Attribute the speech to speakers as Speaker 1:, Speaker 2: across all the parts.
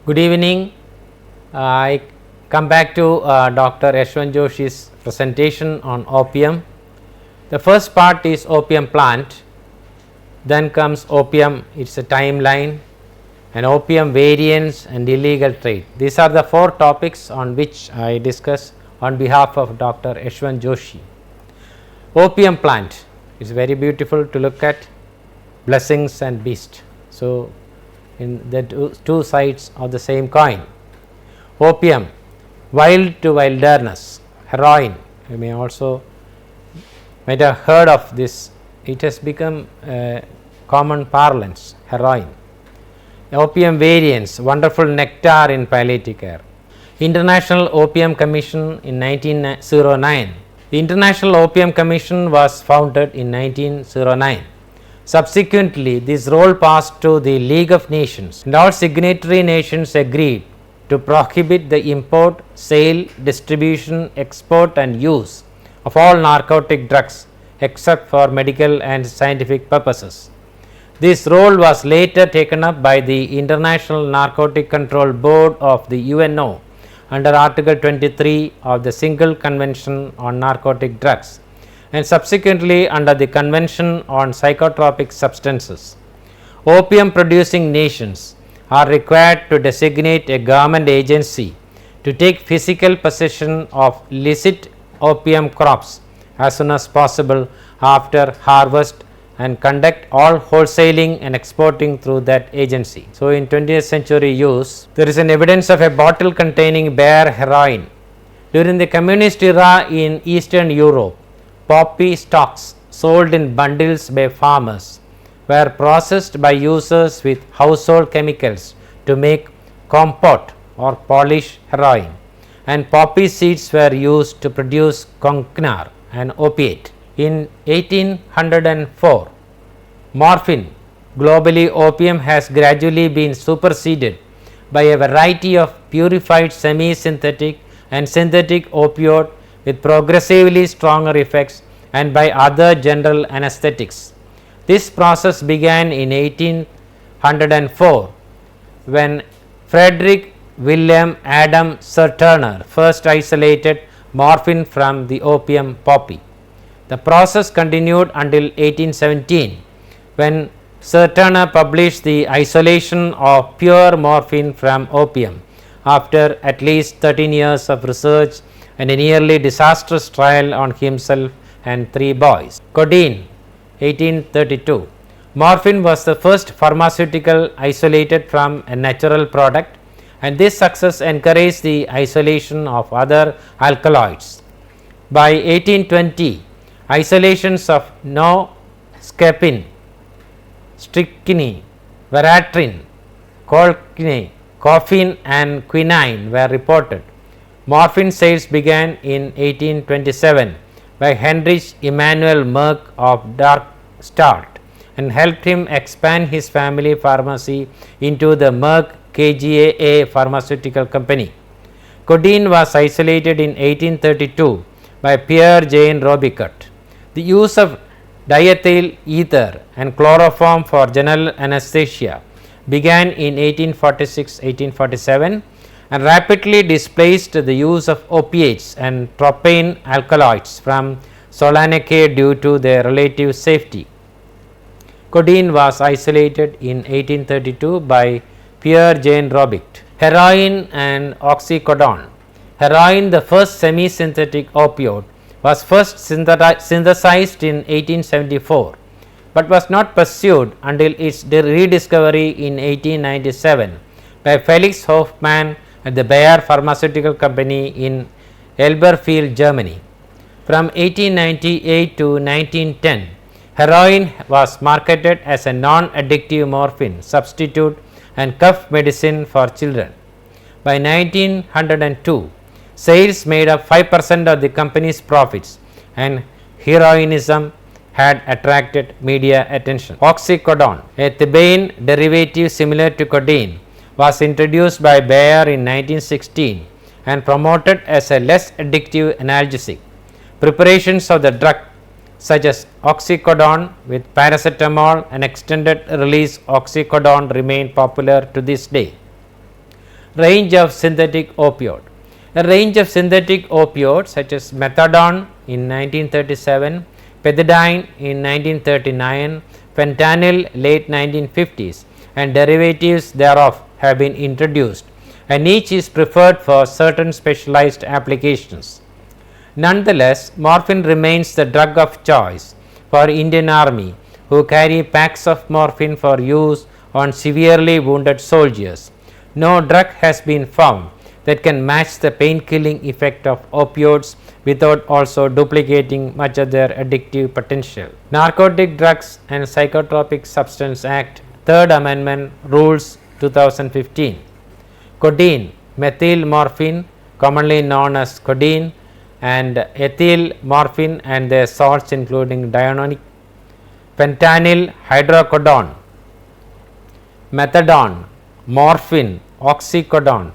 Speaker 1: Good evening. I come back to Dr. Yashwant Joshi's presentation on opium. The first part is opium plant, then comes opium, it's a timeline, and opium variants and illegal trade. These are the four topics on which I discuss on behalf of Dr. Yashwant Joshi. Opium plant is very beautiful to look at, blessings and beast. So, in the two sides of the same coin. Opium, wild to wilderness, heroin. You may also might have heard of this. It has become common parlance, heroin. Opium variants, wonderful nectar in palliative care. International Opium Commission in 1909. The International Opium Commission was founded in 1909. Subsequently, this role passed to the League of Nations, and all signatory nations agreed to prohibit the import, sale, distribution, export and use of all narcotic drugs except for medical and scientific purposes. This role was later taken up by the International Narcotic Control Board of the UNO under Article 23 of the Single Convention on Narcotic Drugs, and subsequently under the Convention on Psychotropic Substances. Opium producing nations are required to designate a government agency to take physical possession of licit opium crops as soon as possible after harvest and conduct all wholesaling and exporting through that agency. So, in 20th century use, there is an evidence of a bottle containing bare heroin. During the communist era in Eastern Europe, poppy stalks sold in bundles by farmers were processed by users with household chemicals to make compote or polish heroin, and poppy seeds were used to produce conknar, an opiate. In 1804, morphine, globally opium has gradually been superseded by a variety of purified semi-synthetic and synthetic opioid with progressively stronger effects and by other general anesthetics. This process began in 1804 when Frederick William Adam Serturner first isolated morphine from the opium poppy. The process continued until 1817 when Serturner published the isolation of pure morphine from opium after at least 13 years of research and a nearly disastrous trial on himself and 3 boys. Codeine, 1832. Morphine was the first pharmaceutical isolated from a natural product, and this success encouraged the isolation of other alkaloids. By 1820, isolations of noscapine, strychnine, veratrin, colchicine, caffeine and quinine were reported. Morphine sales began in 1827 by Heinrich Emanuel Merck of Darmstadt and helped him expand his family pharmacy into the Merck KGaA pharmaceutical company. Codeine was isolated in 1832 by Pierre Jean Robicot. The use of diethyl ether and chloroform for general anesthesia began in 1846-1847 and rapidly displaced the use of opiates and tropane alkaloids from Solaneke due to their relative safety. Codeine was isolated in 1832 by Pierre Jean Robicot. Heroin and oxycodone. Heroin, the first semi-synthetic opioid, was first synthesized in 1874, but was not pursued until its rediscovery in 1897 by Felix Hoffmann at the Bayer Pharmaceutical Company in Elberfeld, Germany. From 1898 to 1910, heroin was marketed as a non-addictive morphine substitute and cough medicine for children. By 1902, sales made up 5% of the company's profits, and heroinism had attracted media attention. Oxycodone, a thebaine derivative similar to codeine, was introduced by Bayer in 1916 and promoted as a less addictive analgesic. Preparations of the drug such as oxycodone with paracetamol and extended release oxycodone remain popular to this day. range of synthetic opioid. A range of synthetic opioids such as methadone in 1937, pethidine in 1939, fentanyl late 1950s and derivatives thereof have been introduced, and each is preferred for certain specialized applications. Nonetheless, morphine remains the drug of choice for Indian Army, who carry packs of morphine for use on severely wounded soldiers. No drug has been found that can match the pain-killing effect of opioids without also duplicating much of their addictive potential. Narcotic Drugs and Psychotropic Substance Act, 3rd Amendment, Rules 2015. Codeine, methyl morphine, commonly known as codeine, and ethyl morphine and their salts including dianonic, fentanyl, hydrocodone, methadone, morphine, oxycodone.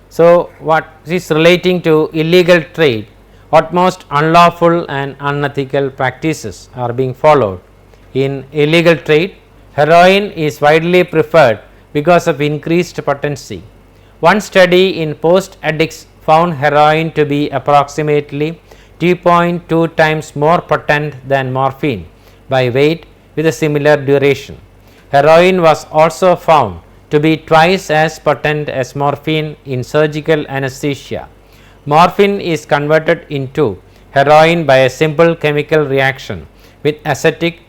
Speaker 1: So, what is relating to illegal trade, utmost unlawful and unethical practices are being followed. In illegal trade, heroin is widely preferred because of increased potency. One study in post addicts found heroin to be approximately 2.2 times more potent than morphine by weight with a similar duration. Heroin was also found to be twice as potent as morphine in surgical anesthesia. Morphine is converted into heroin by a simple chemical reaction with acetic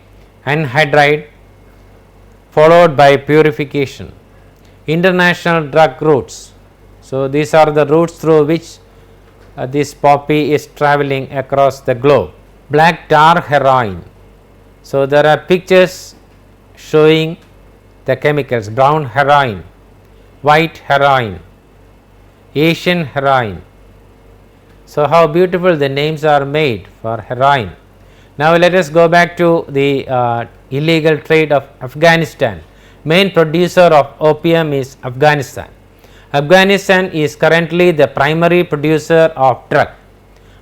Speaker 1: anhydride followed by purification. International drug routes. So, these are the routes through which this poppy is traveling across the globe. Black tar heroin. So, there are pictures showing the chemicals: brown heroin, white heroin, Asian heroin. So, how beautiful the names are made for heroin. Now, let us go back to the illegal trade of Afghanistan. Main producer of opium is Afghanistan. Afghanistan is currently the primary producer of drug.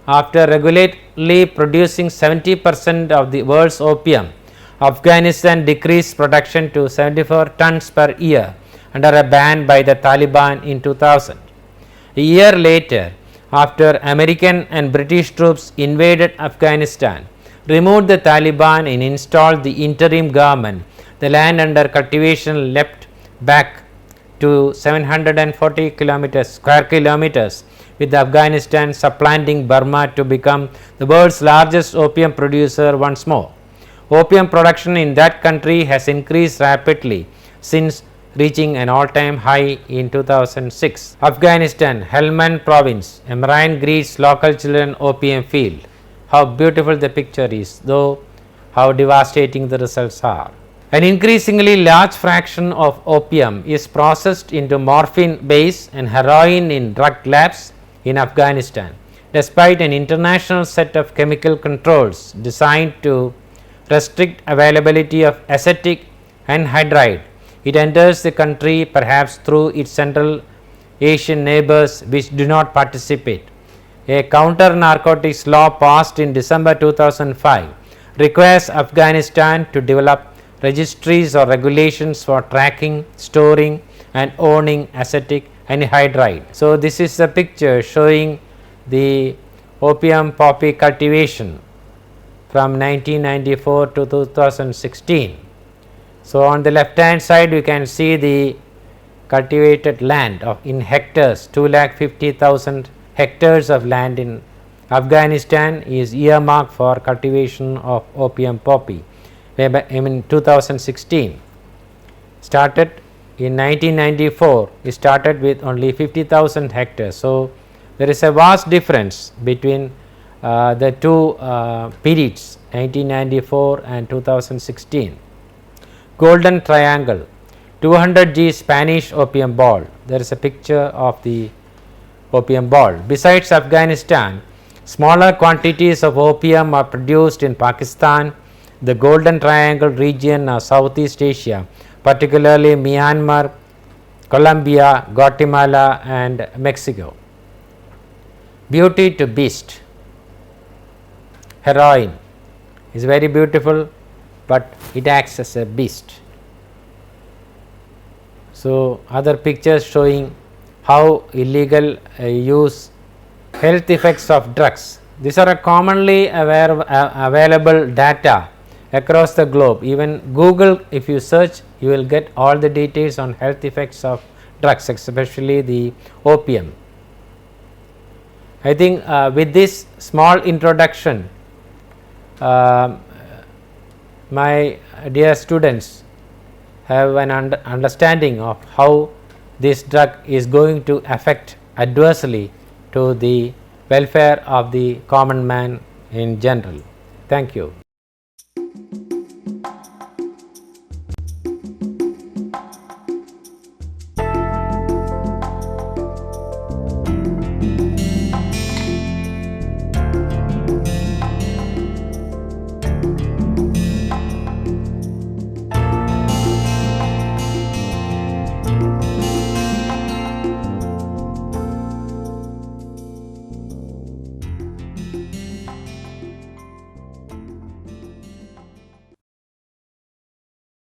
Speaker 1: After regularly producing 70% of the world's opium, Afghanistan decreased production to 74 tons per year under a ban by the Taliban in 2000. A year later, after American and British troops invaded Afghanistan, removed the Taliban and installed the interim government, the land under cultivation leapt back to 740 square kilometers, with Afghanistan supplanting Burma to become the world's largest opium producer once more. Opium production in that country has increased rapidly since reaching an all-time high in 2006. Afghanistan, Helmand province, a marine greets local children opium field. How beautiful the picture is, though how devastating the results are. An increasingly large fraction of opium is processed into morphine base and heroin in drug labs in Afghanistan. Despite an international set of chemical controls designed to restrict availability of acetic anhydride, it enters the country perhaps through its Central Asian neighbors which do not participate. A counter narcotics law passed in December 2005 requires Afghanistan to develop registries or regulations for tracking, storing and owning acetic anhydride. So, this is the picture showing the opium poppy cultivation from 1994 to 2016. So, on the left hand side you can see the cultivated land of in hectares, 2,50,000 hectares of land in Afghanistan is earmarked for cultivation of opium poppy. In 2016 started in 1994, it started with only 50,000 hectares. So, there is a vast difference between the two periods, 1994 and 2016. Golden Triangle, 200 g Spanish opium ball. There is a picture of the opium ball. Besides Afghanistan, smaller quantities of opium are produced in Pakistan, the Golden Triangle region of Southeast Asia, particularly Myanmar, Colombia, Guatemala and Mexico. Beauty to beast. Heroin is very beautiful, but it acts as a beast. So, other pictures showing how illegal use, health effects of drugs. These are a commonly available data across the globe. Even Google, if you search, you will get all the details on health effects of drugs, especially the opium. I think with this small introduction, my dear students have an understanding of how this drug is going to affect adversely to the welfare of the common man in general. Thank you.